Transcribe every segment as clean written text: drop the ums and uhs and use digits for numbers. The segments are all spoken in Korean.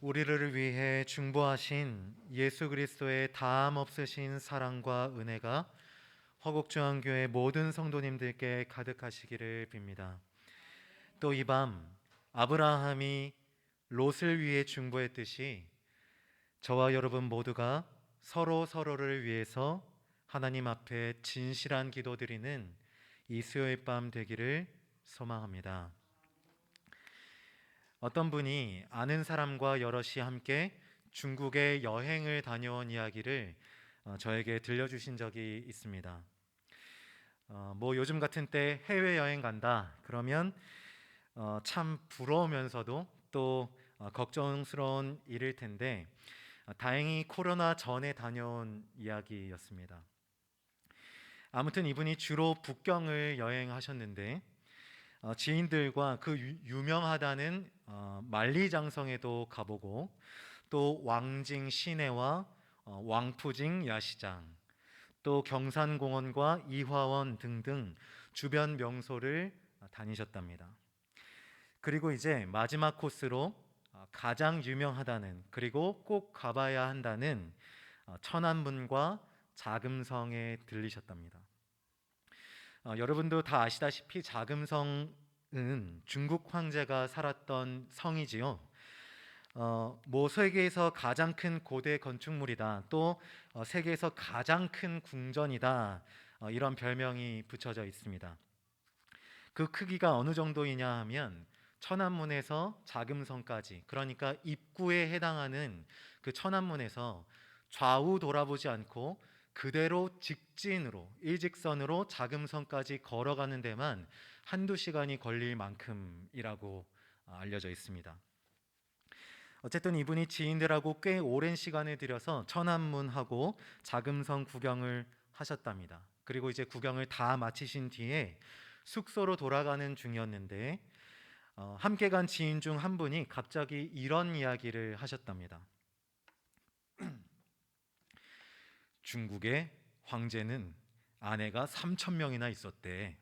우리를 위해 중보하신 예수 그리스도의 다함 없으신 사랑과 은혜가 화곡중앙교회 모든 성도님들께 가득하시기를 빕니다. 또 이 밤 아브라함이 롯을 위해 중보했듯이 저와 여러분 모두가 서로 서로를 위해서 하나님 앞에 진실한 기도드리는 이 수요일 밤 되기를 소망합니다. 어떤 분이 아는 사람과 여럿이 함께 중국에 여행을 다녀온 이야기를 저에게 들려주신 적이 있습니다. 뭐 요즘 같은 때 해외여행 간다 그러면 참 부러우면서도 또 걱정스러운 일일 텐데 다행히 코로나 전에 다녀온 이야기였습니다. 아무튼 이분이 주로 북경을 여행하셨는데 지인들과 그 유명하다는 만리장성에도 가보고 또 왕징 시내와 왕푸징 야시장 또 경산공원과 이화원 등등 주변 명소를 다니셨답니다. 그리고 이제 마지막 코스로 가장 유명하다는 그리고 꼭 가봐야 한다는 천안문과 자금성에 들리셨답니다. 여러분도 다 아시다시피 자금성은 중국 황제가 살았던 성이지요. 뭐 세계에서 가장 큰 고대 건축물이다. 또 세계에서 가장 큰 궁전이다. 이런 별명이 붙여져 있습니다. 그 크기가 어느 정도이냐 하면 천안문에서 자금성까지, 그러니까 입구에 해당하는 그 천안문에서 좌우 돌아보지 않고 그대로 직진으로 일직선으로 자금성까지 걸어가는 데만 한두 시간이 걸릴 만큼이라고 알려져 있습니다. 어쨌든 이분이 지인들하고 꽤 오랜 시간을 들여서 천안문하고 자금성 구경을 하셨답니다. 그리고 이제 구경을 다 마치신 뒤에 숙소로 돌아가는 중이었는데 함께 간 지인 중 한 분이 갑자기 이런 이야기를 하셨답니다. 중국의 황제는 아내가 3천 명이나 있었대.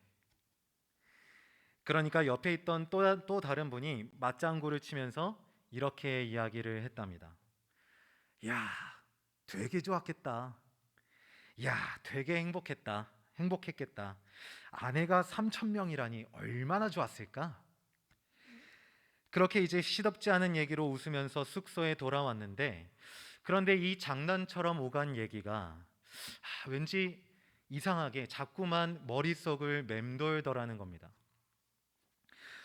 그러니까 옆에 있던 또 다른 분이 맞장구를 치면서 이렇게 이야기를 했답니다. 야, 되게 좋았겠다. 야, 되게 행복했겠다. 아내가 3천 명이라니 얼마나 좋았을까? 그렇게 이제 시덥지 않은 얘기로 웃으면서 숙소에 돌아왔는데 그런데 이 장난처럼 오간 얘기가 왠지 이상하게 자꾸만 머릿속을 맴돌더라는 겁니다.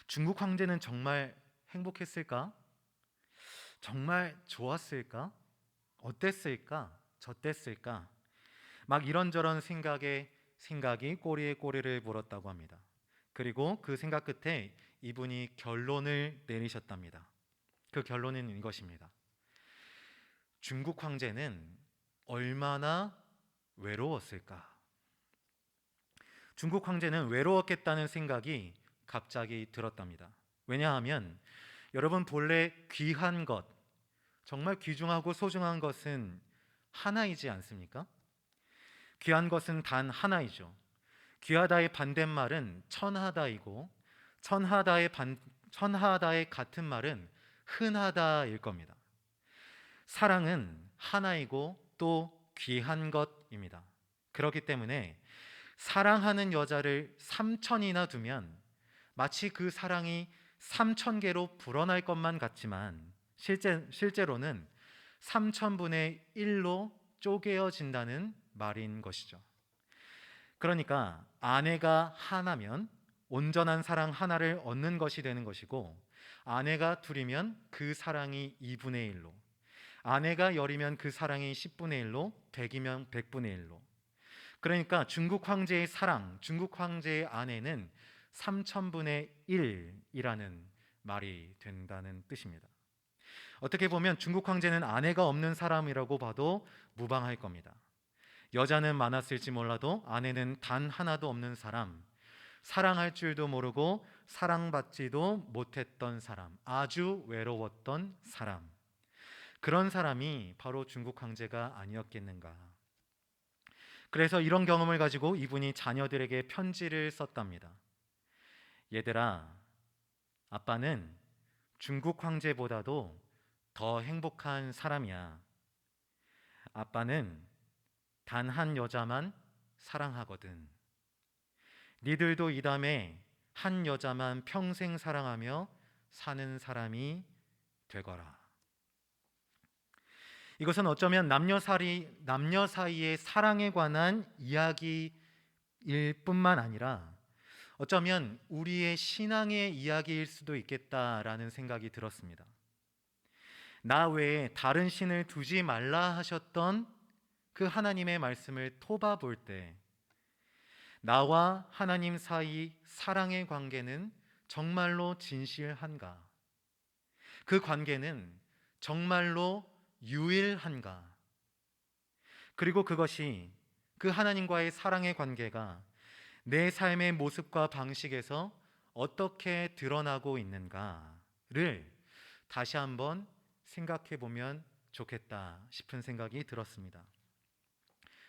중국 황제는 정말 행복했을까? 정말 좋았을까? 어땠을까? 저땠을까? 막 이런저런 생각이 꼬리에 꼬리를 물었다고 합니다. 그리고 그 생각 끝에 이분이 결론을 내리셨답니다. 그 결론은 이것입니다. 중국 황제는 얼마나 외로웠을까? 중국 황제는 외로웠겠다는 생각이 갑자기 들었답니다. 왜냐하면 여러분 본래 귀한 것, 정말 귀중하고 소중한 것은 하나이지 않습니까? 귀한 것은 단 하나이죠. 귀하다의 반대말은 천하다이고 천하다의 같은 말은 흔하다일 겁니다. 사랑은 하나이고 또 귀한 것입니다. 그렇기 때문에 사랑하는 여자를 3천이나 두면 마치 그 사랑이 3,000개로 불어날 것만 같지만 실제로는 3,000분의 1로 쪼개어진다는 말인 것이죠. 그러니까 아내가 하나면 온전한 사랑 하나를 얻는 것이 되는 것이고 아내가 둘이면 그 사랑이 2분의 1로 아내가 10이면 그 사랑이 10분의 1로 100이면 100분의 1로 그러니까 중국 황제의 사랑, 중국 황제의 아내는 3천분의 1이라는 말이 된다는 뜻입니다. 어떻게 보면 중국 황제는 아내가 없는 사람이라고 봐도 무방할 겁니다. 여자는 많았을지 몰라도 아내는 단 하나도 없는 사람, 사랑할 줄도 모르고 사랑받지도 못했던 사람, 아주 외로웠던 사람, 그런 사람이 바로 중국 황제가 아니었겠는가. 그래서 이런 경험을 가지고 이분이 자녀들에게 편지를 썼답니다. 얘들아, 아빠는 중국 황제보다도 더 행복한 사람이야. 아빠는 단 한 여자만 사랑하거든. 니들도 이 다음에 한 여자만 평생 사랑하며 사는 사람이 되거라. 이것은 어쩌면 남녀 사이의 사랑에 관한 이야기일 뿐만 아니라 어쩌면 우리의 신앙의 이야기일 수도 있겠다라는 생각이 들었습니다. 나 외에 다른 신을 두지 말라 하셨던 그 하나님의 말씀을 토바 볼 때 나와 하나님 사이 사랑의 관계는 정말로 진실한가? 그 관계는 정말로 유일한가? 그리고 그것이 그 하나님과의 사랑의 관계가 내 삶의 모습과 방식에서 어떻게 드러나고 있는가를 다시 한번 생각해 보면 좋겠다 싶은 생각이 들었습니다.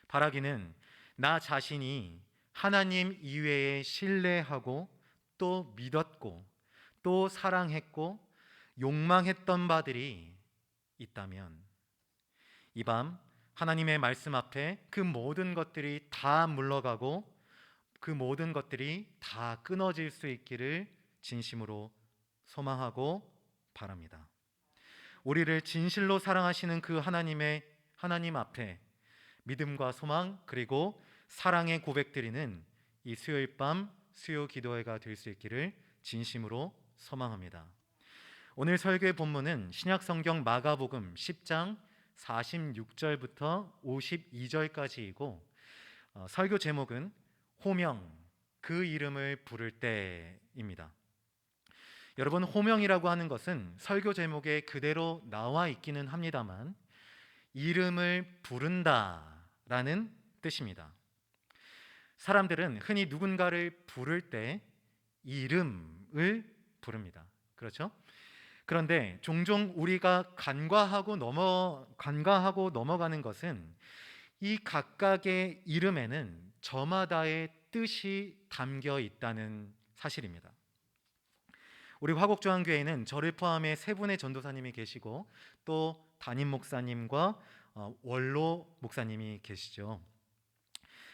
바라기는 나 자신이 하나님 이외에 신뢰하고 또 믿었고 또 사랑했고 욕망했던 바들이 있다면 이 밤 하나님의 말씀 앞에 그 모든 것들이 다 물러가고 그 모든 것들이 다 끊어질 수 있기를 진심으로 소망하고 바랍니다. 우리를 진실로 사랑하시는 그 하나님 앞에 믿음과 소망 그리고 사랑의 고백드리는 이 수요일 밤 수요 기도회가 될 수 있기를 진심으로 소망합니다. 오늘 설교의 본문은 신약성경 마가복음 10장 46절부터 52절까지이고 설교 제목은 호명, 그 이름을 부를 때입니다. 여러분, 호명이라고 하는 것은 설교 제목에 그대로 나와 있기는 합니다만 이름을 부른다라는 뜻입니다. 사람들은 흔히 누군가를 부를 때 이름을 부릅니다. 그렇죠? 그런데 종종 우리가 간과하고 넘어가는 것은 이 각각의 이름에는 저마다의 뜻이 담겨 있다는 사실입니다. 우리 화곡조항교회에는 저를 포함해 세 분의 전도사님이 계시고 또 담임 목사님과 원로 목사님이 계시죠.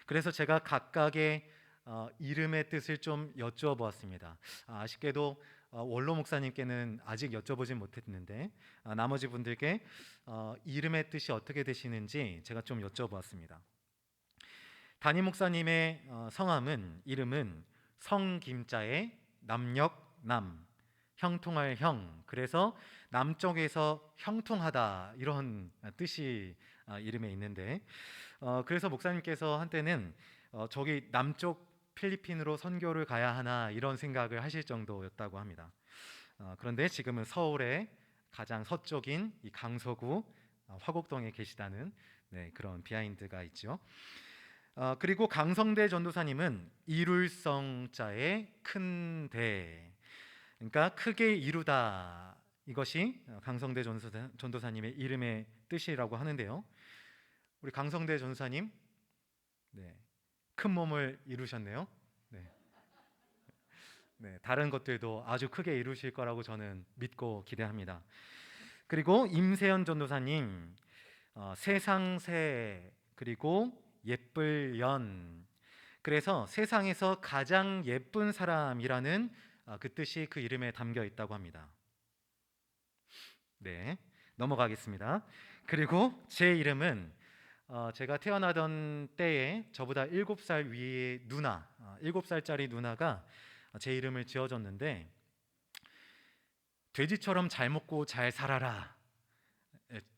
그래서 제가 각각의 이름의 뜻을 좀 여쭈어 보았습니다. 아쉽게도 원로 목사님께는 아직 여쭤보진 못했는데 나머지 분들께 이름의 뜻이 어떻게 되시는지 제가 좀 여쭤보았습니다. 담임 목사님의 이름은 성김자의 남역남, 형통할 형, 그래서 남쪽에서 형통하다 이런 뜻이 이름에 있는데 그래서 목사님께서 한때는 저기 남쪽 필리핀으로 선교를 가야 하나 이런 생각을 하실 정도였다고 합니다. 그런데 지금은 서울의 가장 서쪽인 이 강서구 화곡동에 계시다는 그런 비하인드가 있죠. 그리고 강성대 전도사님은 이룰성자의 큰대, 그러니까 크게 이루다, 이것이 강성대 전도사님의 이름의 뜻이라고 하는데요. 우리 강성대 전도사님, 큰 몸을 이루셨네요. 다른 것들도 아주 크게 이루실 거라고 저는 믿고 기대합니다. 그리고 임세현 전도사님, 세상새, 그리고 예쁠 연, 그래서 세상에서 가장 예쁜 사람이라는 그 뜻이 그 이름에 담겨 있다고 합니다. 넘어가겠습니다. 그리고 제 이름은 제가 태어나던 때에 저보다 7살 위의 누나, 7살짜리 누나가 제 이름을 지어줬는데 돼지처럼 잘 먹고 잘 살아라.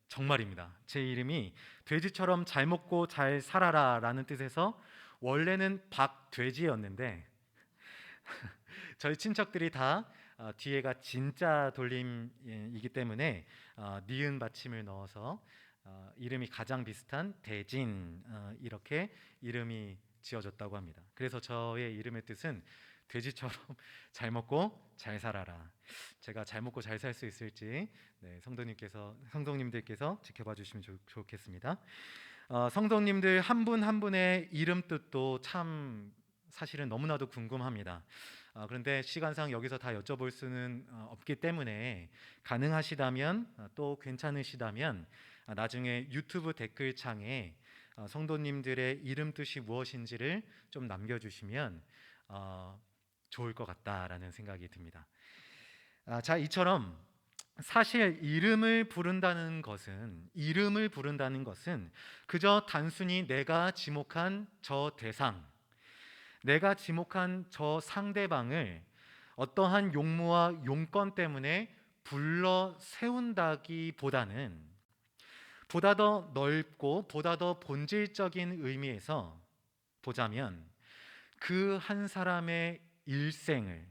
정말입니다. 제 이름이 돼지처럼 잘 먹고 잘 살아라 라는 뜻에서 원래는 박돼지였는데 저희 친척들이 다 뒤에가 진짜 돌림이기 때문에 니은 받침을 넣어서 이름이 가장 비슷한 대진, 이렇게 이름이 지어졌다고 합니다. 그래서 저의 이름의 뜻은 돼지처럼 잘 먹고 잘 살아라. 제가 잘 먹고 잘 살 수 있을지 성도님들께서 지켜봐 주시면 좋겠습니다. 성도님들 한 분 한 분의 이름 뜻도 참 사실은 너무나도 궁금합니다. 그런데 시간상 여기서 다 여쭤볼 수는 없기 때문에 가능하시다면 또 괜찮으시다면 나중에 유튜브 댓글창에 성도님들의 이름 뜻이 무엇인지를 좀 남겨주시면 좋을 것 같다라는 생각이 듭니다. 자, 이처럼 사실 이름을 부른다는 것은 그저 단순히 내가 지목한 저 대상, 내가 지목한 저 상대방을 어떠한 용무와 용건 때문에 불러 세운다기보다는 보다 더 넓고 보다 더 본질적인 의미에서 보자면 그 한 사람의 일생을,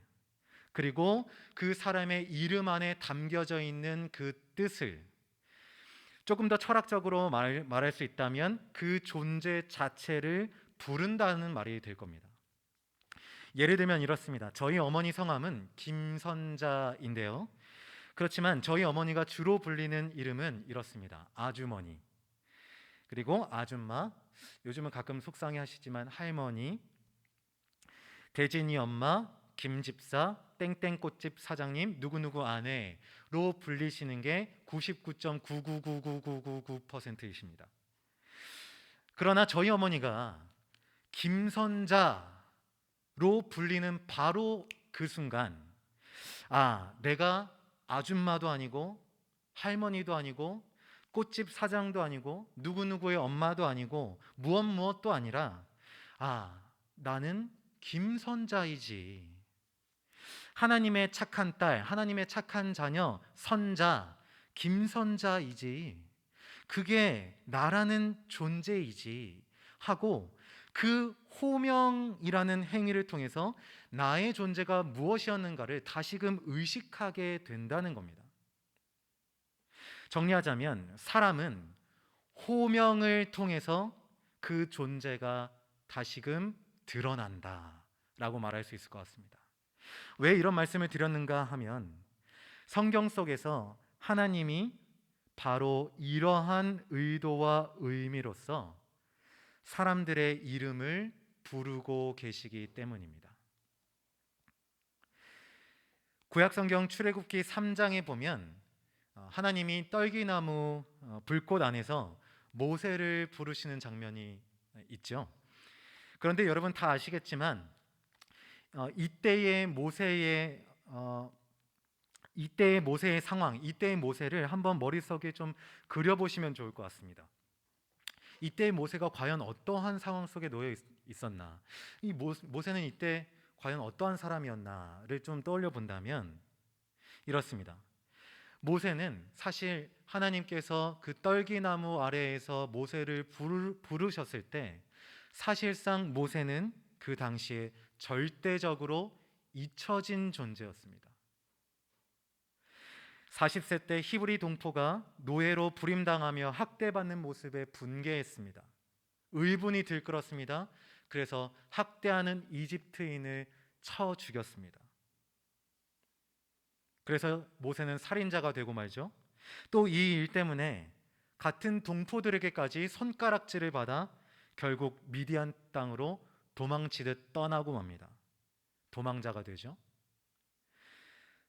그리고 그 사람의 이름 안에 담겨져 있는 그 뜻을, 조금 더 철학적으로 말할 수 있다면 그 존재 자체를 부른다는 말이 될 겁니다. 예를 들면 이렇습니다. 저희 어머니 성함은 김선자인데요. 그렇지만 저희 어머니가 주로 불리는 이름은 이렇습니다. 아주머니, 그리고 아줌마, 요즘은 가끔 속상해 하시지만 할머니, 대진이 엄마, 김집사, 땡땡꽃집 사장님, 누구누구 아내로 불리시는 게 99.9999999%이십니다. 그러나 저희 어머니가 김선자로 불리는 바로 그 순간, 내가 아줌마도 아니고 할머니도 아니고 꽃집 사장도 아니고 누구누구의 엄마도 아니고 무엇도 아니라 나는 김선자이지. 하나님의 착한 딸, 하나님의 착한 자녀, 선자, 김선자이지. 그게 나라는 존재이지 하고 그 호명이라는 행위를 통해서 나의 존재가 무엇이었는가를 다시금 의식하게 된다는 겁니다. 정리하자면 사람은 호명을 통해서 그 존재가 다시금 드러난다 라고 말할 수 있을 것 같습니다. 왜 이런 말씀을 드렸는가 하면 성경 속에서 하나님이 바로 이러한 의도와 의미로서 사람들의 이름을 부르고 계시기 때문입니다. 구약성경 출애굽기 3장에 보면 하나님이 떨기나무 불꽃 안에서 모세를 부르시는 장면이 있죠. 그런데 여러분 다 아시겠지만 이때의 모세의 상황, 이때의 모세를 한번 머릿속에 좀 그려보시면 좋을 것 같습니다. 이때의 모세가 과연 어떠한 상황 속에 놓여 있었나, 이 모세는 이때 과연 어떠한 사람이었나를 좀 떠올려 본다면 이렇습니다. 모세는 사실 하나님께서 그 떨기나무 아래에서 모세를 부르셨을 때 사실상 모세는 그 당시에 절대적으로 잊혀진 존재였습니다. 40세 때 히브리 동포가 노예로 부림당하며 학대받는 모습에 분개했습니다. 의분이 들끓었습니다. 그래서 학대하는 이집트인을 쳐 죽였습니다. 그래서 모세는 살인자가 되고 말죠. 또 이 일 때문에 같은 동포들에게까지 손가락질을 받아 결국 미디안 땅으로 도망치듯 떠나고 맙니다. 도망자가 되죠.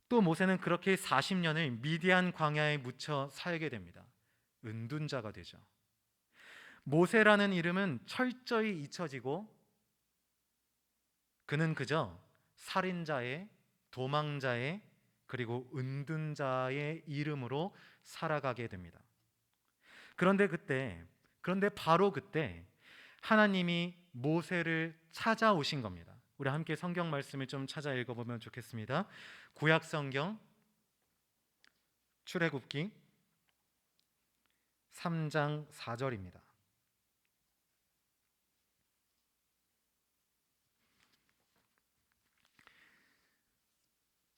또 모세는 그렇게 40년을 미디안 광야에 묻혀 살게 됩니다. 은둔자가 되죠. 모세라는 이름은 철저히 잊혀지고 그는 그저 살인자의, 도망자의, 그리고 은둔자의 이름으로 살아가게 됩니다. 그런데 바로 그때 하나님이 모세를 찾아오신 겁니다. 우리 함께 성경 말씀을 좀 찾아 읽어보면 좋겠습니다. 구약 성경 출애굽기 3장 4절입니다.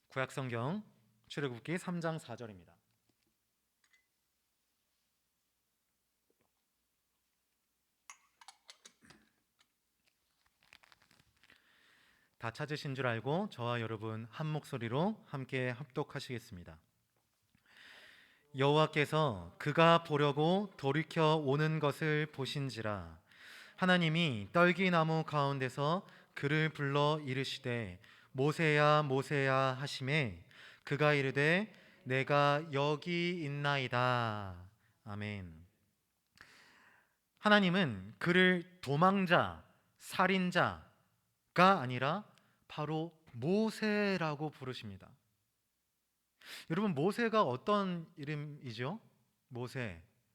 구약 성경 출애굽기 3장 4절입니다. 다 찾으신 줄 알고 저와 여러분 한 목소리로 함께 합독하시겠습니다. 여호와께서 그가 보려고 돌이켜 오는 것을 보신지라. 하나님이 떨기나무 가운데서 그를 불러 이르시되 모세야 모세야 하시매 그가 이르되 내가 여기 있나이다. 아멘. 하나님은 그를 도망자, 살인자가 아니라 바로 모세라고 부르십니다. 여러분, 모세가 어떤 이름이죠?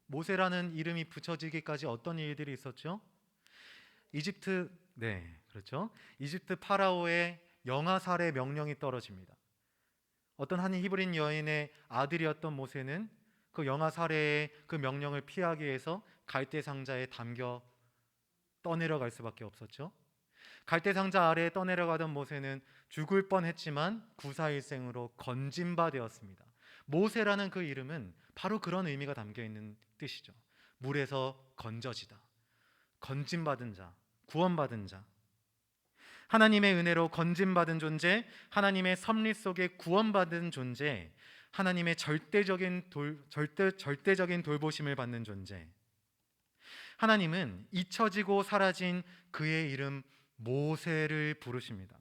모세라는 이름이 붙여지기까지 어떤 일들이 있었죠? 그렇죠. 이집트 파라오의 영아살해 명령이 떨어집니다. 어떤 한 히브린 여인의 아들이었던 모세는 그 영아살해의 그 명령을 피하기 위해서 갈대 상자에 담겨 떠내려갈 수밖에 없었죠. 갈대 상자 아래에 떠내려가던 모세는 죽을 뻔했지만 구사일생으로 건진바 되었습니다. 모세라는 그 이름은 바로 그런 의미가 담겨 있는 뜻이죠. 물에서 건져지다, 건진받은 자, 구원받은 자. 하나님의 은혜로 건진받은 존재, 하나님의 섭리 속에 구원받은 존재, 하나님의 절대적인 돌보심을 받는 존재. 하나님은 잊혀지고 사라진 그의 이름 모세를 부르십니다.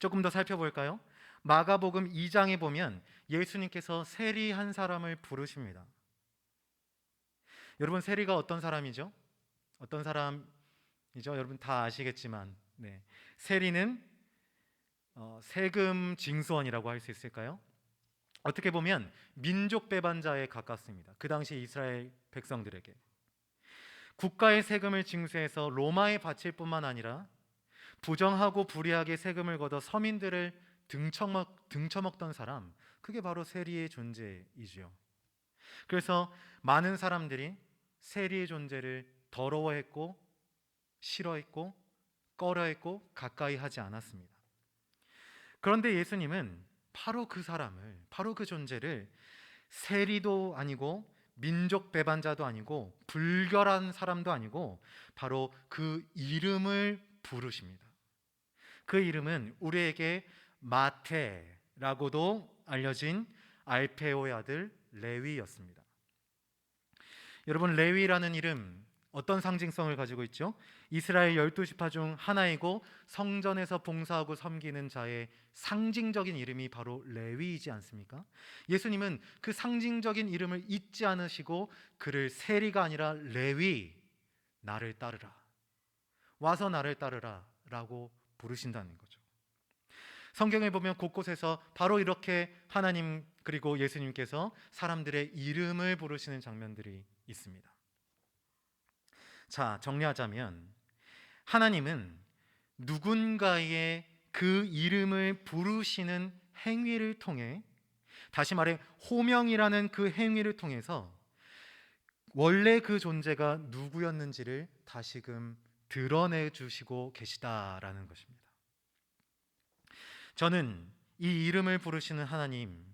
조금 더 살펴볼까요? 마가복음 2장에 보면 예수님께서 세리 한 사람을 부르십니다. 여러분, 세리가 어떤 사람이죠? 어떤 사람이죠? 여러분 다 아시겠지만, 세리는 세금 징수원이라고 할 수 있을까요? 어떻게 보면 민족 배반자에 가깝습니다. 그 당시 이스라엘 백성들에게 국가의 세금을 징수해서 로마에 바칠 뿐만 아니라 부정하고 불의하게 세금을 걷어 서민들을 등쳐먹던 사람, 그게 바로 세리의 존재이지요. 그래서 많은 사람들이 세리의 존재를 더러워했고 싫어했고 꺼려했고 가까이 하지 않았습니다. 그런데 예수님은 바로 그 사람을, 바로 그 존재를 세리도 아니고 민족 배반자도 아니고 불결한 사람도 아니고 바로 그 이름을 부르십니다. 그 이름은 우리에게 마태라고도 알려진 알페오의 아들 레위였습니다. 여러분, 레위라는 이름 어떤 상징성을 가지고 있죠? 이스라엘 12지파 중 하나이고 성전에서 봉사하고 섬기는 자의 상징적인 이름이 바로 레위이지 않습니까? 예수님은 그 상징적인 이름을 잊지 않으시고 그를 세리가 아니라 레위, 나를 따르라, 와서 나를 따르라 라고 부르신다는 거죠. 성경에 보면 곳곳에서 바로 이렇게 하나님 그리고 예수님께서 사람들의 이름을 부르시는 장면들이 있습니다. 자, 정리하자면 하나님은 누군가의 그 이름을 부르시는 행위를 통해, 다시 말해 호명이라는 그 행위를 통해서 원래 그 존재가 누구였는지를 다시금 드러내 주시고 계시다라는 것입니다. 저는 이 이름을 부르시는 하나님,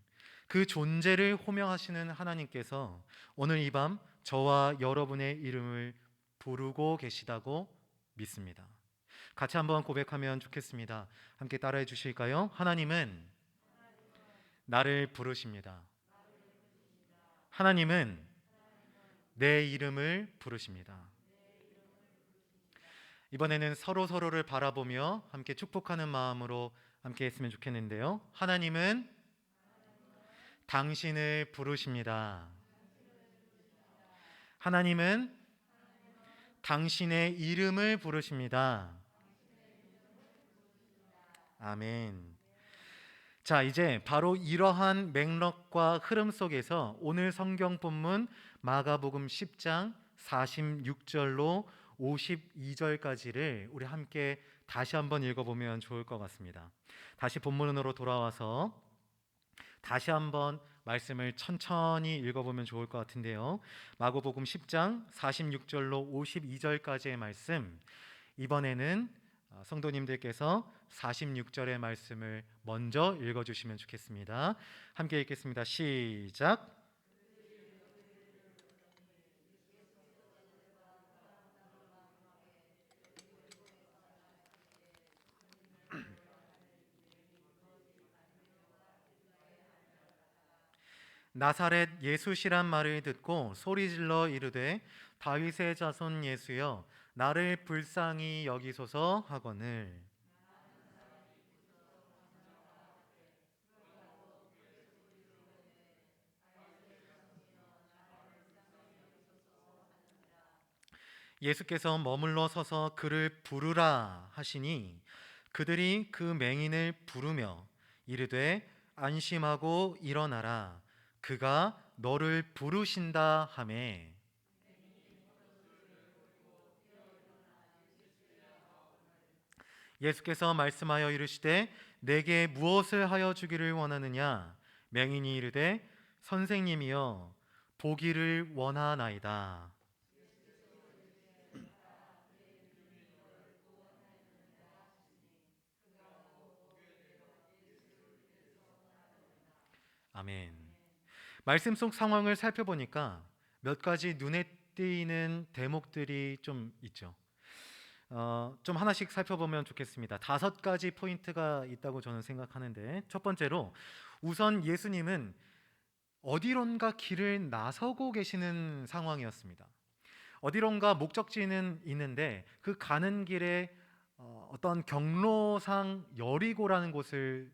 그 존재를 호명하시는 하나님께서 오늘 이 밤 저와 여러분의 이름을 부르고 계시다고 믿습니다. 같이 한번 고백하면 좋겠습니다. 함께 따라해 주실까요? 하나님은 나를 부르십니다. 하나님은 내 이름을 부르십니다. 이번에는 서로를 바라보며 함께 축복하는 마음으로 함께 했으면 좋겠는데요. 하나님은 당신을 부르십니다. 하나님은 당신의 이름을 부르십니다. 아멘. 자, 이제 바로 이러한 맥락과 흐름 속에서 오늘 성경 본문 마가복음 10장 46절로 52절까지를 우리 함께 다시 한번 읽어보면 좋을 것 같습니다. 다시 본문으로 돌아와서 다시 한번 말씀을 천천히 읽어보면 좋을 것 같은데요. 마가복음 10장 46절로 52절까지의 말씀, 이번에는 성도님들께서 46절의 말씀을 먼저 읽어주시면 좋겠습니다. 함께 읽겠습니다. 시작. 나사렛 예수시란 말을 듣고 소리질러 이르되 다윗의 자손 예수여 나를 불쌍히 여기소서 하거늘. 예수께서 머물러 서서 그를 부르라 하시니 그들이 그 맹인을 부르며 이르되 안심하고 일어나라 그가 너를 부르신다 하매 예수께서 말씀하여 이르시되 내게 무엇을 하여 주기를 원하느냐 맹인이 이르되 선생님이여 보기를 원하나이다. 아멘. 말씀 속 상황을 살펴보니까 몇 가지 눈에 띄는 대목들이 좀 있죠. 좀 하나씩 살펴보면 좋겠습니다. 5가지 포인트가 있다고 저는 생각하는데 첫 번째로 우선 예수님은 어디론가 길을 나서고 계시는 상황이었습니다. 어디론가 목적지는 있는데 그 가는 길에 어떤 경로상 여리고라는 곳을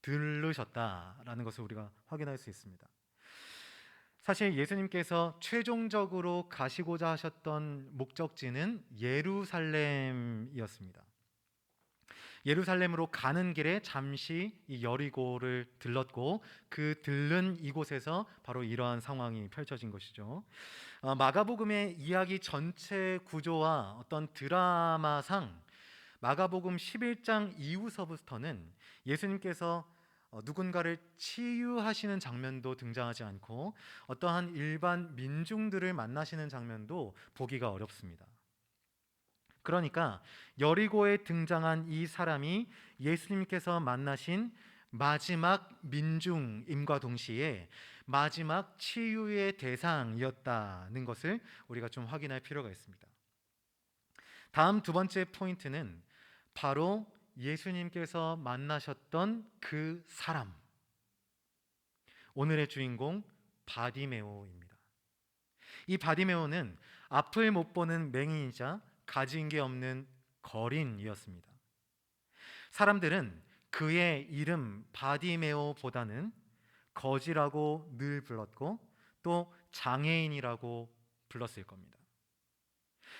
들르셨다라는 것을 우리가 확인할 수 있습니다. 사실 예수님께서 최종적으로 가시고자 하셨던 목적지는 예루살렘이었습니다. 예루살렘으로 가는 길에 잠시 이 여리고를 들렀고 그 들른 이곳에서 바로 이러한 상황이 펼쳐진 것이죠. 마가복음의 이야기 전체 구조와 어떤 드라마상 마가복음 11장 이후서부터는 예수님께서 누군가를 치유하시는 장면도 등장하지 않고 어떠한 일반 민중들을 만나시는 장면도 보기가 어렵습니다. 그러니까 여리고에 등장한 이 사람이 예수님께서 만나신 마지막 민중임과 동시에 마지막 치유의 대상이었다는 것을 우리가 좀 확인할 필요가 있습니다. 다음 두 번째 포인트는 바로 예수님께서 만나셨던 그 사람, 오늘의 주인공 바디메오입니다. 이 바디메오는 앞을 못 보는 맹인이자 가진 게 없는 거린이었습니다. 사람들은 그의 이름 바디메오보다는 거지라고 늘 불렀고 또 장애인이라고 불렀을 겁니다.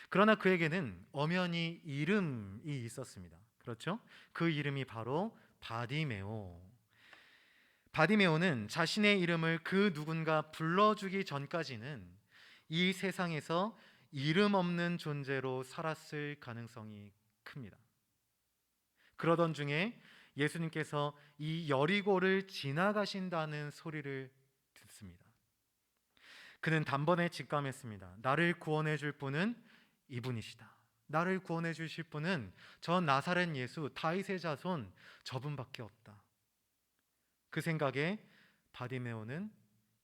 그러나 그에게는 엄연히 이름이 있었습니다. 그렇죠? 그 이름이 바로 바디메오. 바디메오는 자신의 이름을 그 누군가 불러주기 전까지는 이 세상에서 이름 없는 존재로 살았을 가능성이 큽니다. 그러던 중에 예수님께서 이 여리고를 지나가신다는 소리를 듣습니다. 그는 단번에 직감했습니다. 나를 구원해 줄 분은 이분이시다. 나를 구원해 주실 분은 저 나사렛 예수 다윗의 자손 저분밖에 없다. 그 생각에 바디메오는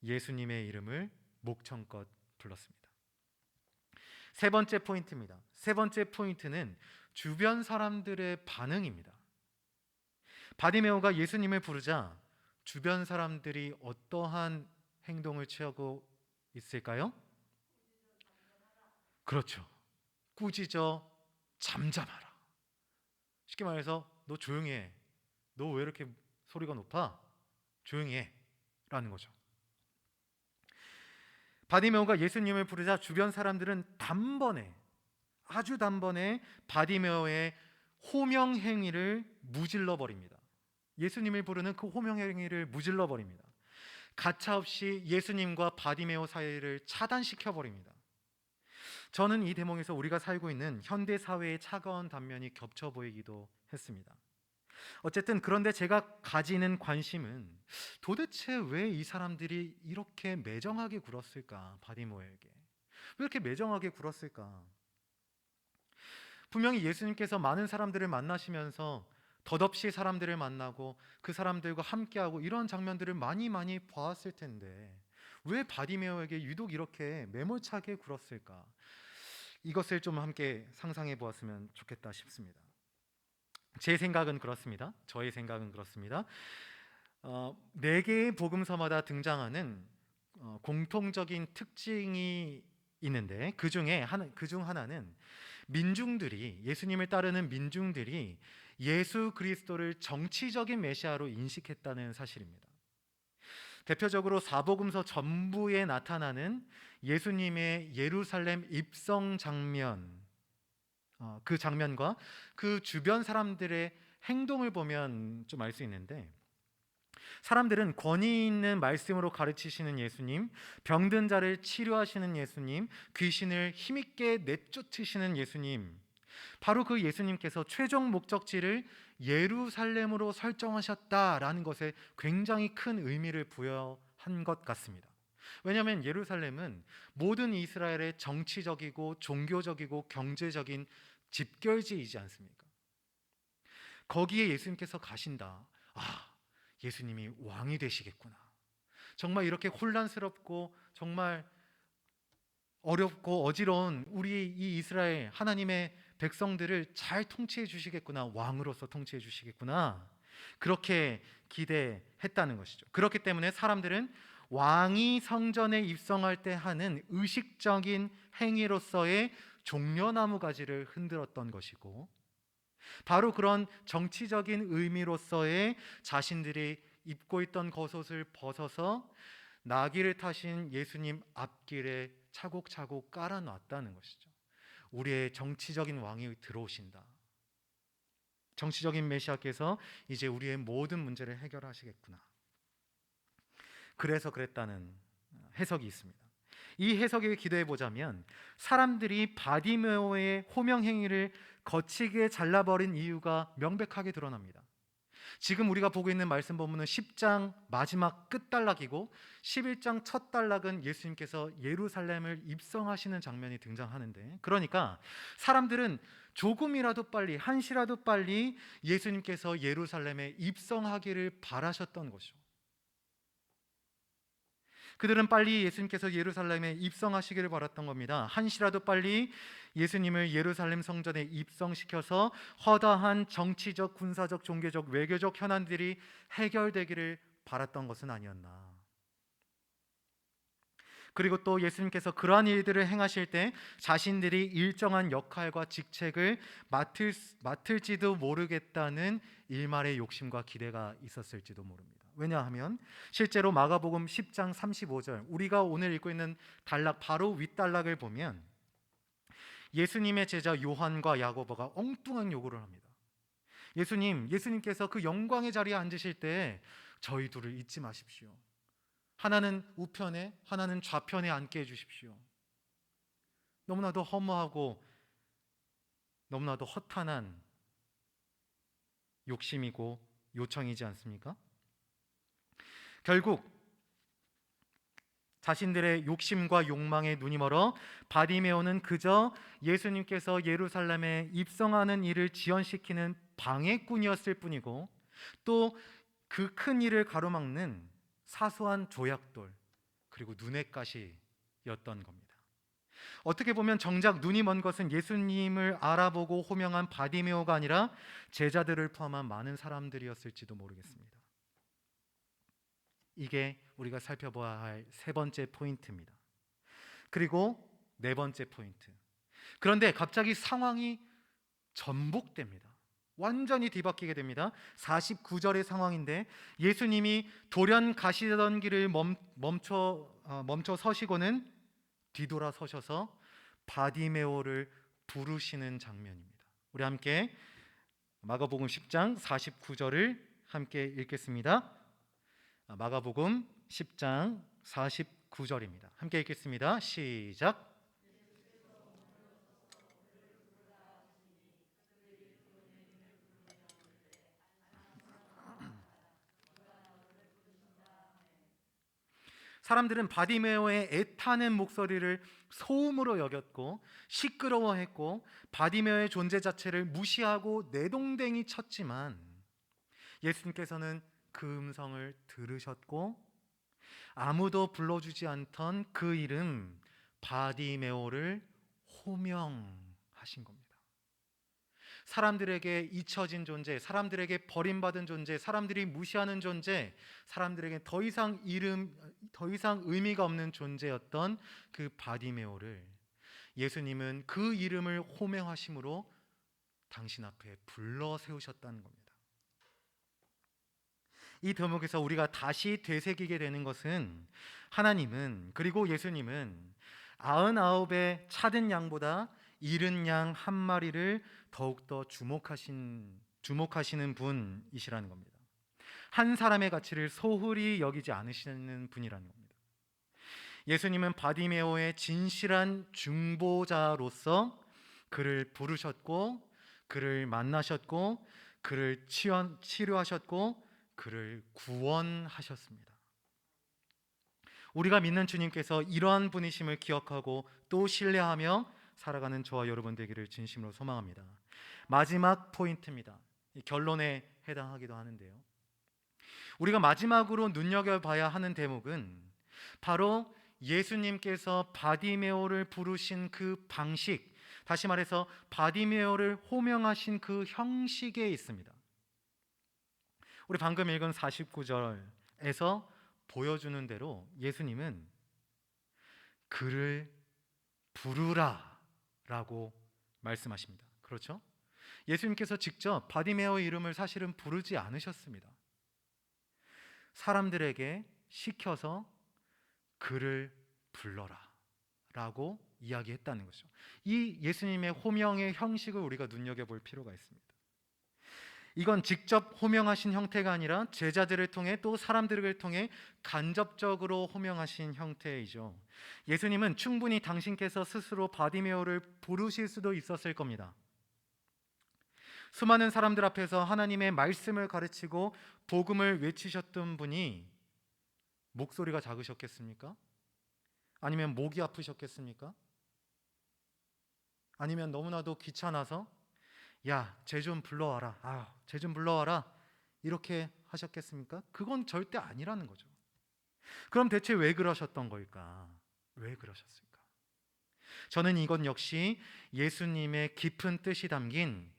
예수님의 이름을 목청껏 불렀습니다. 세 번째 포인트입니다. 세 번째 포인트는 주변 사람들의 반응입니다. 바디메오가 예수님을 부르자 주변 사람들이 어떠한 행동을 취하고 있을까요? 그렇죠. 꾸짖어 잠잠하라. 쉽게 말해서 너 조용히 해. 너 왜 이렇게 소리가 높아? 조용히 해. 라는 거죠. 바디메오가 예수님을 부르자 주변 사람들은 아주 단번에 바디메오의 호명 행위를 무질러 버립니다. 예수님을 부르는 그 호명 행위를 무질러 버립니다. 가차없이 예수님과 바디메오 사이를 차단시켜 버립니다. 저는 이 대목에서 우리가 살고 있는 현대 사회의 차가운 단면이 겹쳐 보이기도 했습니다. 어쨌든 그런데 제가 가지는 관심은 도대체 왜 이 사람들이 이렇게 매정하게 굴었을까? 바디메오에게 왜 이렇게 매정하게 굴었을까? 분명히 예수님께서 많은 사람들을 만나시면서 덧없이 사람들을 만나고 그 사람들과 함께하고 이런 장면들을 많이 보았을 텐데 왜 바디메오에게 유독 이렇게 매몰차게 굴었을까? 이것을 좀 함께 상상해 보았으면 좋겠다 싶습니다. 제 생각은 그렇습니다. 저의 생각은 그렇습니다. 4개의 복음서마다 등장하는 공통적인 특징이 있는데 그중 하나는 예수님을 따르는 민중들이 예수 그리스도를 정치적인 메시아로 인식했다는 사실입니다. 대표적으로 사복음서 전부에 나타나는 예수님의 예루살렘 입성 장면, 그 장면과 그 주변 사람들의 행동을 보면 좀 알 수 있는데, 사람들은 권위 있는 말씀으로 가르치시는 예수님, 병든 자를 치료하시는 예수님, 귀신을 힘있게 내쫓으시는 예수님, 바로 그 예수님께서 최종 목적지를 예루살렘으로 설정하셨다라는 것에 굉장히 큰 의미를 부여한 것 같습니다. 왜냐하면 예루살렘은 모든 이스라엘의 정치적이고 종교적이고 경제적인 집결지이지 않습니까? 거기에 예수님께서 가신다. 예수님이 왕이 되시겠구나. 정말 이렇게 혼란스럽고 정말 어렵고 어지러운 우리 이 이스라엘 하나님의 백성들을 잘 통치해 주시겠구나. 왕으로서 통치해 주시겠구나. 그렇게 기대했다는 것이죠. 그렇기 때문에 사람들은 왕이 성전에 입성할 때 하는 의식적인 행위로서의 종려나무 가지를 흔들었던 것이고, 바로 그런 정치적인 의미로서의 자신들이 입고 있던 겉옷을 벗어서 나귀를 타신 예수님 앞길에 차곡차곡 깔아놨다는 것이죠. 우리의 정치적인 왕이 들어오신다. 정치적인 메시아께서 이제 우리의 모든 문제를 해결하시겠구나. 그래서 그랬다는 해석이 있습니다. 이 해석에 기대해 보자면, 사람들이 바디메오의 호명 행위를 거치게 잘라버린 이유가 명백하게 드러납니다. 지금 우리가 보고 있는 말씀 본문은 10장 마지막 끝단락이고 11장 첫 단락은 예수님께서 예루살렘을 입성하시는 장면이 등장하는데, 그러니까 사람들은 조금이라도 빨리, 한시라도 빨리 예수님께서 예루살렘에 입성하기를 바라셨던 것이죠. 그들은 빨리 예수님께서 예루살렘에 입성하시기를 바랐던 겁니다. 한시라도 빨리 예수님을 예루살렘 성전에 입성시켜서 허다한 정치적, 군사적, 종교적, 외교적 현안들이 해결되기를 바랐던 것은 아니었나. 그리고 또 예수님께서 그러한 일들을 행하실 때 자신들이 일정한 역할과 직책을 맡을지도 모르겠다는 일말의 욕심과 기대가 있었을지도 모릅니다. 왜냐하면 실제로 마가복음 10장 35절, 우리가 오늘 읽고 있는 단락 바로 윗단락을 보면 예수님의 제자 요한과 야고보가 엉뚱한 요구를 합니다. 예수님께서 그 영광의 자리에 앉으실 때 저희 둘을 잊지 마십시오. 하나는 우편에, 하나는 좌편에 앉게 해주십시오. 너무나도 허무하고 너무나도 허탄한 욕심이고 요청이지 않습니까? 결국 자신들의 욕심과 욕망에 눈이 멀어 바디메오는 그저 예수님께서 예루살렘에 입성하는 일을 지연시키는 방해꾼이었을 뿐이고, 또 그 큰 일을 가로막는 사소한 조약돌, 그리고 눈엣가시였던 겁니다. 어떻게 보면 정작 눈이 먼 것은 예수님을 알아보고 호명한 바디메오가 아니라 제자들을 포함한 많은 사람들이었을지도 모르겠습니다. 이게 우리가 살펴봐야 할 세 번째 포인트입니다. 그리고 네 번째 포인트. 그런데 갑자기 상황이 전복됩니다. 완전히 뒤바뀌게 됩니다. 49절의 상황인데, 예수님이 돌연 가시던 길을 멈춰 서시고는 뒤돌아 서셔서 바디메오를 부르시는 장면입니다. 우리 함께 마가복음 10장 49절을 함께 읽겠습니다. 마가복음 10장 49절입니다. 함께 읽겠습니다. 시작. 사람들은 바디메오의 애타는 목소리를 소음으로 여겼고 시끄러워했고 바디메오의 존재 자체를 무시하고 내동댕이 쳤지만, 예수님께서는 그 음성을 들으셨고 아무도 불러주지 않던 그 이름 바디메오를 호명하신 겁니다. 사람들에게 잊혀진 존재, 사람들에게 버림받은 존재, 사람들이 무시하는 존재, 사람들에게 더 이상 의미가 없는 존재였던 그 바디메오를 예수님은 그 이름을 호명하심으로 당신 앞에 불러 세우셨다는 겁니다. 이 대목에서 우리가 다시 되새기게 되는 것은 하나님은, 그리고 예수님은 99의 차든 양보다 잃은 양 한 마리를 더욱더 주목하시는 분이시라는 겁니다. 한 사람의 가치를 소홀히 여기지 않으시는 분이라는 겁니다. 예수님은 바디메오의 진실한 중보자로서 그를 부르셨고, 그를 만나셨고, 그를 치료하셨고, 그를 구원하셨습니다. 우리가 믿는 주님께서 이러한 분이심을 기억하고 또 신뢰하며 살아가는 저와 여러분 되기를 진심으로 소망합니다. 마지막 포인트입니다. 결론에 해당하기도 하는데요. 우리가 마지막으로 눈여겨봐야 하는 대목은 바로 예수님께서 바디메오를 부르신 그 방식, 다시 말해서 바디메오를 호명하신 그 형식에 있습니다. 우리 방금 읽은 49절에서 보여주는 대로 예수님은 그를 부르라 라고 말씀하십니다. 그렇죠? 예수님께서 직접 바디메오의 이름을 사실은 부르지 않으셨습니다. 사람들에게 시켜서 그를 불러라 라고 이야기했다는 것이죠. 이 예수님의 호명의 형식을 우리가 눈여겨볼 필요가 있습니다. 이건 직접 호명하신 형태가 아니라 제자들을 통해 또 사람들을 통해 간접적으로 호명하신 형태이죠. 예수님은 충분히 당신께서 스스로 바디메오를 부르실 수도 있었을 겁니다. 수많은 사람들 앞에서 하나님의 말씀을 가르치고 복음을 외치셨던 분이 목소리가 작으셨겠습니까? 아니면 목이 아프셨겠습니까? 아니면 너무나도 귀찮아서 야, 쟤 좀 불러와라. 쟤 좀 불러와라. 이렇게 하셨겠습니까? 그건 절대 아니라는 거죠. 그럼 대체 왜 그러셨던 걸까? 왜 그러셨을까? 저는 이건 역시 예수님의 깊은 뜻이 담긴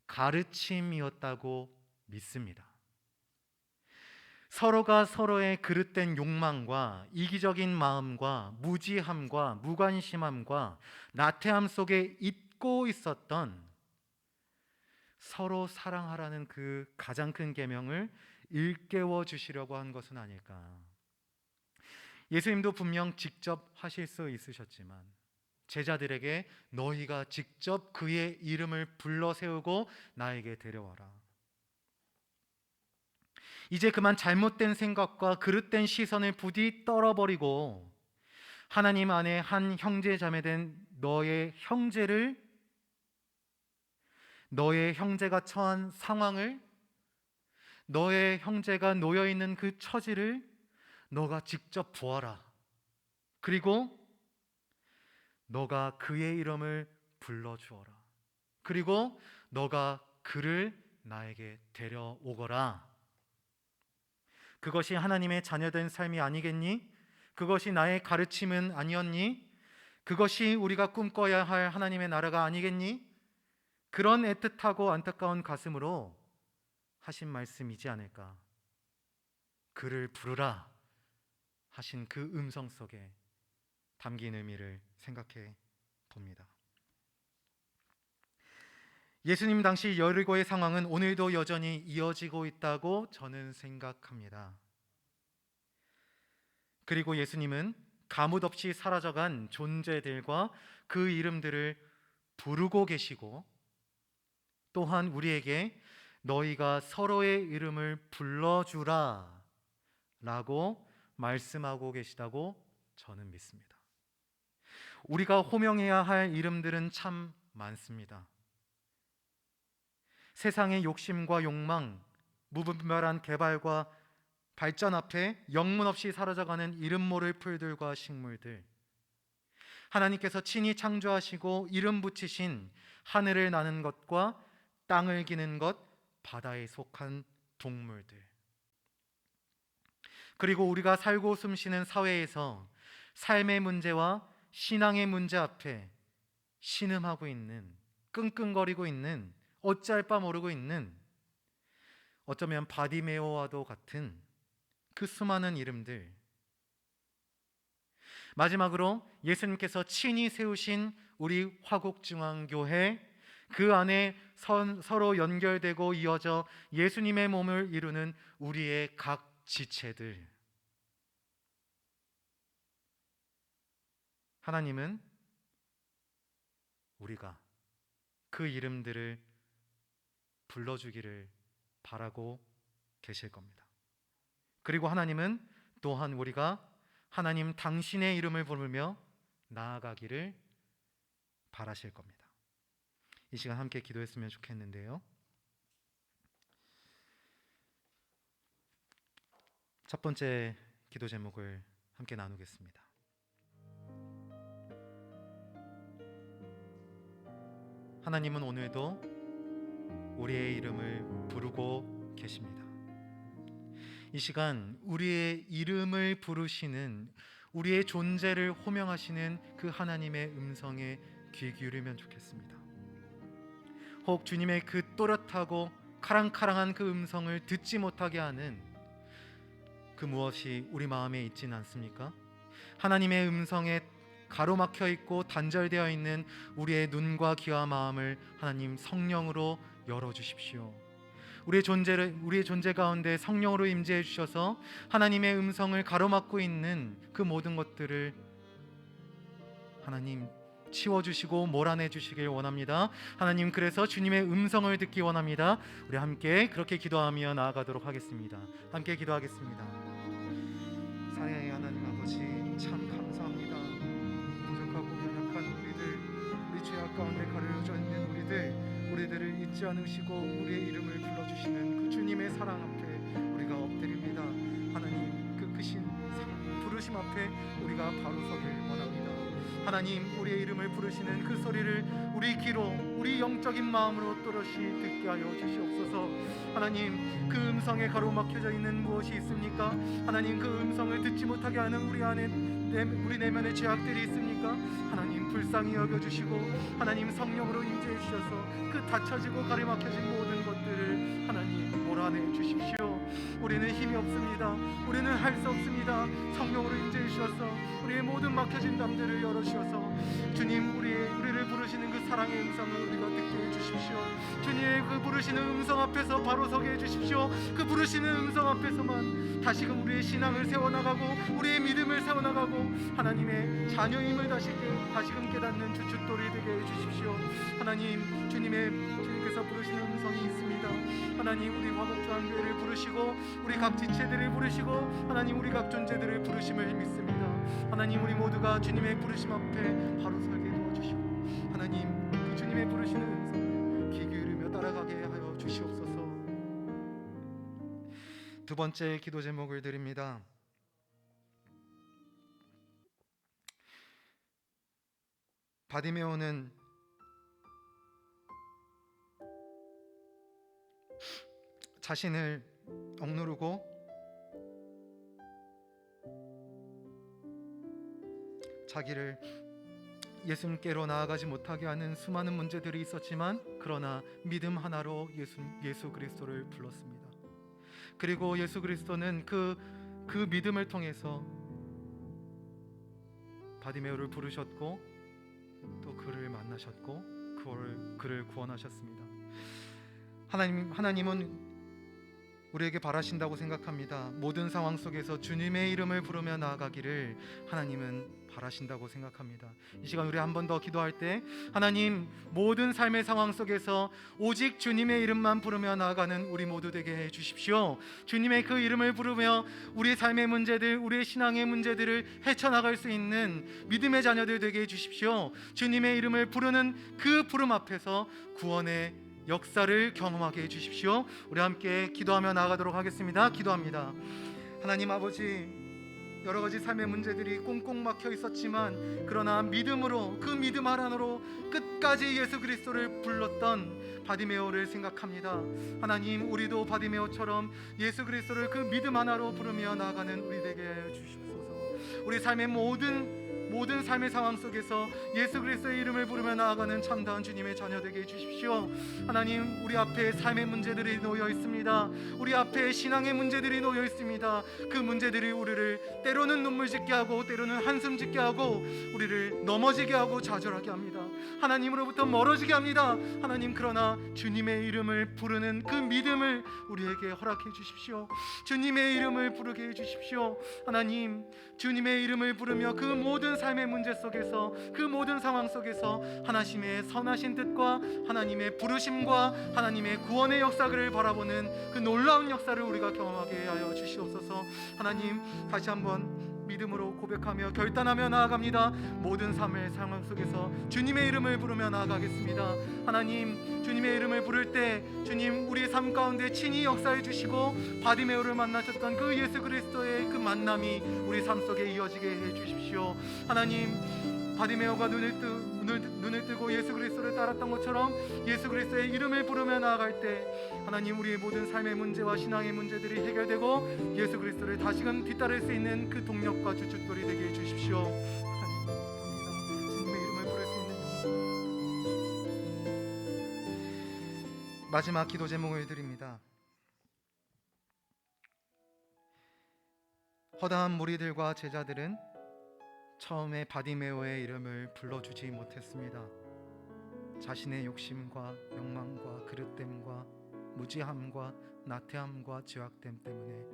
가르침이었다고 믿습니다. 서로가 서로의 그릇된 욕망과 이기적인 마음과 무지함과 무관심함과 나태함 속에 잊고 있었던 서로 사랑하라는 그 가장 큰 계명을 일깨워 주시려고 한 것은 아닐까. 예수님도 분명 직접 하실 수 있으셨지만 제자들에게 너희가 직접 그의 이름을 불러 세우고 나에게 데려와라. 이제 그만 잘못된 생각과 그릇된 시선을 부디 떨어버리고 하나님 안에 한 형제 자매된 너의 형제가 처한 상황을, 너의 형제가 놓여 있는 그 처지를 너가 직접 보아라. 그리고 너가 그의 이름을 불러 주어라. 그리고 너가 그를 나에게 데려오거라. 그것이 하나님의 자녀된 삶이 아니겠니? 그것이 나의 가르침은 아니었니? 그것이 우리가 꿈꿔야 할 하나님의 나라가 아니겠니? 그런 애틋하고 안타까운 가슴으로 하신 말씀이지 않을까. 그를 부르라 하신 그 음성 속에 담긴 의미를 생각해 봅니다. 예수님 당시 여리고의 상황은 오늘도 여전히 이어지고 있다고 저는 생각합니다. 그리고 예수님은 가뭇없이 사라져간 존재들과 그 이름들을 부르고 계시고, 또한 우리에게 너희가 서로의 이름을 불러주라 라고 말씀하고 계시다고 저는 믿습니다. 우리가 호명해야 할 이름들은 참 많습니다. 세상의 욕심과 욕망, 무분별한 개발과 발전 앞에 영문 없이 사라져가는 이름 모를 풀들과 식물들, 하나님께서 친히 창조하시고 이름 붙이신 하늘을 나는 것과 땅을 기는 것, 바다에 속한 동물들, 그리고 우리가 살고 숨쉬는 사회에서 삶의 문제와 신앙의 문제 앞에 신음하고 있는, 끙끙거리고 있는, 어찌할 바 모르고 있는, 어쩌면 바디메오와도 같은 그 수많은 이름들, 마지막으로 예수님께서 친히 세우신 우리 화곡중앙교회 그 안에 서로 연결되고 이어져 예수님의 몸을 이루는 우리의 각 지체들, 하나님은 우리가 그 이름들을 불러주기를 바라고 계실 겁니다. 그리고 하나님은 또한 우리가 하나님 당신의 이름을 부르며 나아가기를 바라실 겁니다. 이 시간 함께 기도했으면 좋겠는데요. 첫 번째 기도 제목을 함께 나누겠습니다. 하나님은 오늘도 우리의 이름을 부르고 계십니다. 이 시간 우리의 이름을 부르시는, 우리의 존재를 호명하시는 그 하나님의 음성에 귀 기울이면 좋겠습니다. 혹 주님의 그 또렷하고 카랑카랑한 그 음성을 듣지 못하게 하는 그 무엇이 우리 마음에 있지는 않습니까? 하나님의 음성에 가로막혀 있고 단절되어 있는 우리의 눈과 귀와 마음을 하나님 성령으로 열어주십시오. 우리의 존재 가운데 성령으로 임재해 주셔서 하나님의 음성을 가로막고 있는 그 모든 것들을 하나님 치워주시고 몰아내 주시길 원합니다. 하나님, 그래서 주님의 음성을 듣기 원합니다. 우리 함께 그렇게 기도하며 나아가도록 하겠습니다. 함께 기도하겠습니다. 사랑의 하나님 아버지, 참 감사합니다. 부족하고 연약한 우리 죄악 가운데 가려져 있는 우리들을 잊지 않으시고 우리의 이름을 불러주시는 그 주님의 사랑 앞에 우리가 엎드립니다. 하나님, 그 크신 부르심 앞에 우리가 바로 서길 원합니다. 하나님, 우리의 이름을 부르시는 그 소리를 우리 귀로, 우리 영적인 마음으로 또렷이 듣게 하여 주시옵소서. 하나님, 그 음성에 가로막혀져 있는 무엇이 있습니까? 하나님, 그 음성을 듣지 못하게 하는 우리 안에 우리 내면의 죄악들이 있습니까? 하나님, 불쌍히 여겨주시고 하나님 성령으로 임재해 주셔서 그 닫혀지고 가로막혀진 모든 것들을 하나님 몰아내 주십시오. 우리는 힘이 없습니다. 우리는 할 수 없습니다. 성령으로 임재해 주셔서 우리의 모든 막혀진 담들을 열어주셔서 주님, 우리를 부르시는 그 사랑의 음성을 우리가 듣게 해주십시오. 주님의 그 부르시는 음성 앞에서 바로 서게 해주십시오. 그 부르시는 음성 앞에서만 다시금 우리의 신앙을 세워나가고 우리의 믿음을 세워나가고 하나님의 자녀임을 다시금 깨닫는 주춧돌이 되게 해주십시오. 하나님, 주님께서 부르시는 음성이 있습니다. 하나님, 우리 화목조항교회를 부르시고 우리 각 지체들을 부르시고 하나님, 우리 각 존재들을 부르심을 믿습니다. 하나님, 우리 모두가 주님의 부르심 앞에 바로 설게 도와주시고 하나님, 그 주님의 부르시는 음성을 귀 기울이며 따라가게 하여 주시옵소서. 두 번째 기도 제목을 드립니다. 바디메오는 자신을 억누르고 자기를 예수님께로 나아가지 못하게 하는 수많은 문제들이 있었지만, 그러나 믿음 하나로 예수 그리스도를 불렀습니다. 그리고 예수 그리스도는 그 믿음을 통해서 바디메오를 부르셨고 또 그를 만나셨고 그를 구원하셨습니다. 하나님은 우리에게 바라신다고 생각합니다. 모든 상황 속에서 주님의 이름을 부르며 나아가기를 하나님은 바라신다고 생각합니다. 이 시간 우리 한 번 더 기도할 때, 하나님, 모든 삶의 상황 속에서 오직 주님의 이름만 부르며 나아가는 우리 모두 되게 해 주십시오. 주님의 그 이름을 부르며 우리의 삶의 문제들, 우리의 신앙의 문제들을 헤쳐나갈 수 있는 믿음의 자녀들 되게 해 주십시오. 주님의 이름을 부르는 그 부름 앞에서 구원의 역사를 경험하게 해주십시오. 우리 함께 기도하며 나아가도록 하겠습니다. 기도합니다. 하나님 아버지, 여러 가지 삶의 문제들이 꽁꽁 막혀 있었지만 그러나 믿음으로, 그 믿음 하나로 끝까지 예수 그리스도를 불렀던 바디메오를 생각합니다. 하나님, 우리도 바디메오처럼 예수 그리스도를 그 믿음 하나로 부르며 나아가는 우리 되게 해주시옵소서. 우리 삶의 모든 모든 삶의 상황 속에서 예수 그리스도의 이름을 부르며 나아가는 참다운 주님의 자녀 되게 해주십시오. 하나님, 우리 앞에 삶의 문제들이 놓여 있습니다. 우리 앞에 신앙의 문제들이 놓여 있습니다. 그 문제들이 우리를 때로는 눈물 짓게 하고 때로는 한숨 짓게 하고 우리를 넘어지게 하고 좌절하게 합니다. 하나님으로부터 멀어지게 합니다. 하나님, 그러나 주님의 이름을 부르는 그 믿음을 우리에게 허락해 주십시오. 주님의 이름을 부르게 해 주십시오. 하나님, 주님의 이름을 부르며 그 모든 삶의 문제 속에서, 그 모든 상황 속에서 하나님의 선하신 뜻과 하나님의 부르심과 하나님의 구원의 역사를 바라보는 그 놀라운 역사를 우리가 경험하게 하여 주시옵소서. 하나님, 다시 한번 믿음으로 고백하며 결단하며 나아갑니다. 모든 삶의 상황 속에서 주님의 이름을 부르며 나아가겠습니다. 하나님, 주님의 이름을 부를 때 주님, 우리의 삶 가운데 친히 역사해 주시고 바디메오를 만나셨던 그 예수 그리스도의 그 만남이 우리 삶 속에 이어지게 해 주십시오. 하나님, 바디메오가 눈을 뜨고 예수 그리스도를 따랐던 것처럼 예수 그리스도의 이름을 부르며 나아갈 때 하나님, 우리의 모든 삶의 문제와 신앙의 문제들이 해결되고 예수 그리스도를 다시금 뒤따를 수 있는 그 동력과 주춧돌이 되게 해주십시오. 하나님, 주님의 이름을 부를 수 있는 마지막 기도 제목을 드립니다. 허다한 무리들과 제자들은 처음에 바디메오의 이름을 불러주지 못했습니다. 자신의 욕심과 욕망과 그릇됨과 무지함과 나태함과 죄악됨 때문에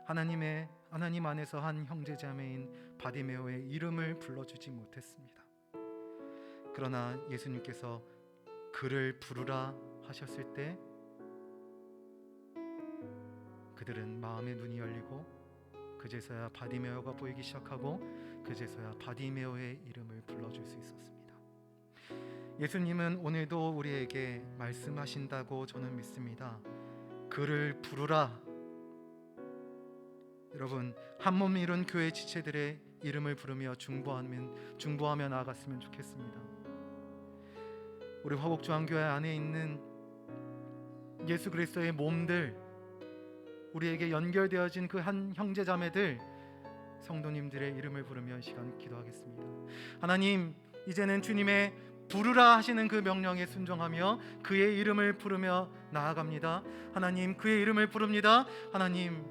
하나님 안에서 한 형제자매인 바디메오의 이름을 불러주지 못했습니다. 그러나 예수님께서 그를 부르라 하셨을 때 그들은 마음의 눈이 열리고 그제서야 바디메오가 보이기 시작하고 그제서야 바디메오의 이름을 불러줄 수 있었습니다. 예수님은 오늘도 우리에게 말씀하신다고 저는 믿습니다. 그를 부르라. 여러분, 한몸 이룬 교회 지체들의 이름을 부르며 중보하며 나아갔으면 좋겠습니다. 우리 화곡주한교회 안에 있는 예수 그리스도의 몸들, 우리에게 연결되어진 그 한 형제자매들, 성도님들의 이름을 부르며 이 시간 기도하겠습니다. 하나님, 이제는 주님의 부르라 하시는 그 명령에 순종하며 그의 이름을 부르며 나아갑니다. 하나님, 그의 이름을 부릅니다. 하나님,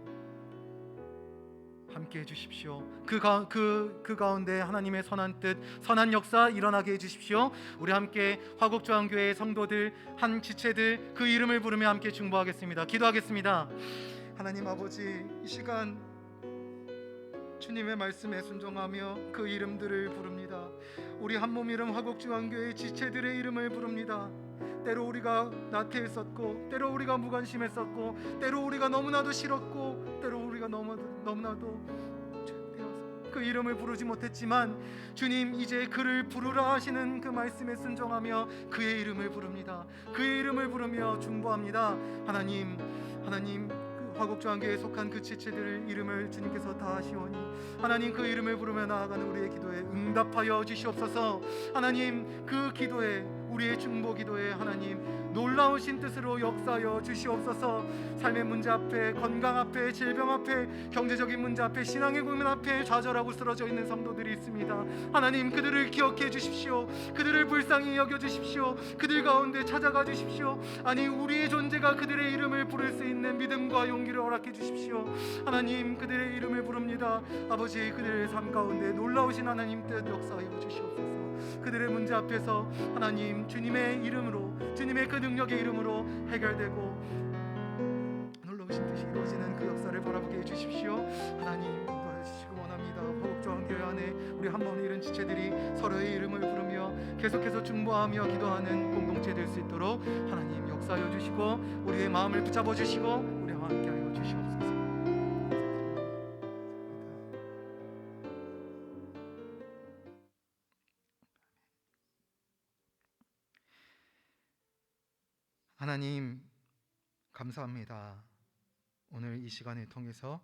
함께 해주십시오. 그 가운데 하나님의 선한 뜻, 선한 역사 일어나게 해주십시오. 우리 함께 화곡주한교회의 성도들, 한 지체들 그 이름을 부르며 함께 중보하겠습니다. 기도하겠습니다. 하나님 아버지, 이 시간 주님의 말씀에 순종하며 그 이름들을 부릅니다. 우리 한몸 이름 화곡주한교회 지체들의 이름을 부릅니다. 때로 우리가 나태했었고, 때로 우리가 무관심했었고, 때로 우리가 너무나도 싫었고, 때로 우리가 너무나도 그 이름을 부르지 못했지만 주님, 이제 그를 부르라 하시는 그 말씀에 순종하며 그의 이름을 부릅니다. 그의 이름을 부르며 중보합니다. 하나님, 화곡주한교회에 속한 그 지체들의 이름을 주님께서 다 아시오니 하나님, 그 이름을 부르며 나아가는 우리의 기도에 응답하여 주시옵소서. 하나님, 그 기도에, 우리의 중보 기도에 하나님 놀라우신 뜻으로 역사하여 주시옵소서. 삶의 문제 앞에, 건강 앞에, 질병 앞에, 경제적인 문제 앞에, 신앙의 고민 앞에 좌절하고 쓰러져 있는 성도들이 있습니다. 하나님, 그들을 기억해 주십시오. 그들을 불쌍히 여겨 주십시오. 그들 가운데 찾아가 주십시오. 아니, 우리의 존재가 그들의 이름을 부를 수 있는 믿음과 용기를 허락해 주십시오. 하나님, 그들의 이름을 부릅니다. 아버지, 그들의 삶 가운데 놀라우신 하나님 뜻 역사하여 주시옵소서. 그들의 문제 앞에서 하나님, 주님의 이름으로, 주님의 그 능력의 이름으로 해결되고 놀라우신 뜻이 이루어지는 그 역사를 바라보게 해주십시오. 하나님, 도와주시기 원합니다. 화곡주한교회 안에 우리 한몸 이룬 지체들이 서로의 이름을 부르며 계속해서 중보하며 기도하는 공동체 될 수 있도록 하나님 역사하여 주시고 우리의 마음을 붙잡아 주시고 우리와 함께하여 주시옵소서. 하나님, 감사합니다. 오늘 이 시간을 통해서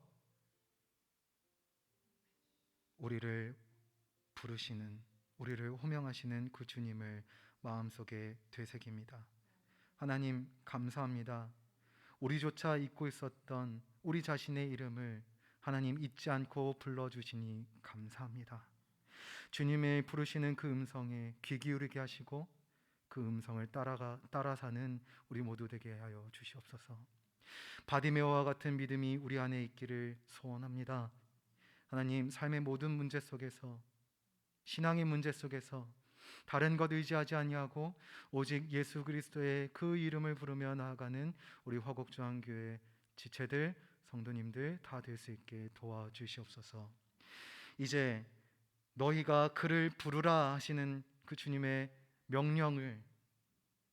우리를 부르시는, 우리를 호명하시는 그 주님을 마음속에 되새깁니다. 하나님, 감사합니다. 우리조차 잊고 있었던 우리 자신의 이름을 하나님 잊지 않고 불러주시니 감사합니다. 주님의 부르시는 그 음성에 귀 기울이게 하시고 그 음성을 따라 사는 우리 모두 되게 하여 주시옵소서. 바디메오와 같은 믿음이 우리 안에 있기를 소원합니다. 하나님, 삶의 모든 문제 속에서, 신앙의 문제 속에서 다른 것 의지하지 아니하고 오직 예수 그리스도의 그 이름을 부르며 나아가는 우리 화곡중앙교회 지체들, 성도님들 다 될 수 있게 도와주시옵소서. 이제 너희가 그를 부르라 하시는 그 주님의 명령을,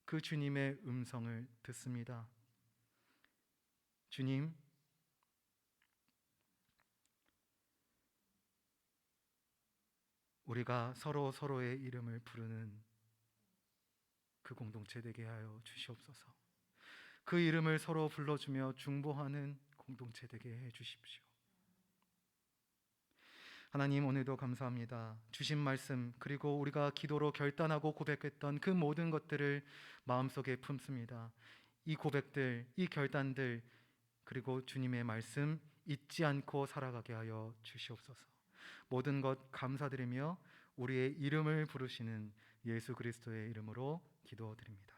그 주님의 음성을 듣습니다. 주님, 우리가 서로 서로의 이름을 부르는 그 공동체 되게 하여 주시옵소서. 그 이름을 서로 불러주며 중보하는 공동체 되게 해 주십시오. 하나님, 오늘도 감사합니다. 주신 말씀, 그리고 우리가 기도로 결단하고 고백했던 그 모든 것들을 마음속에 품습니다. 이 고백들, 이 결단들, 그리고 주님의 말씀 잊지 않고 살아가게 하여 주시옵소서. 모든 것 감사드리며 우리의 이름을 부르시는 예수 그리스도의 이름으로 기도드립니다.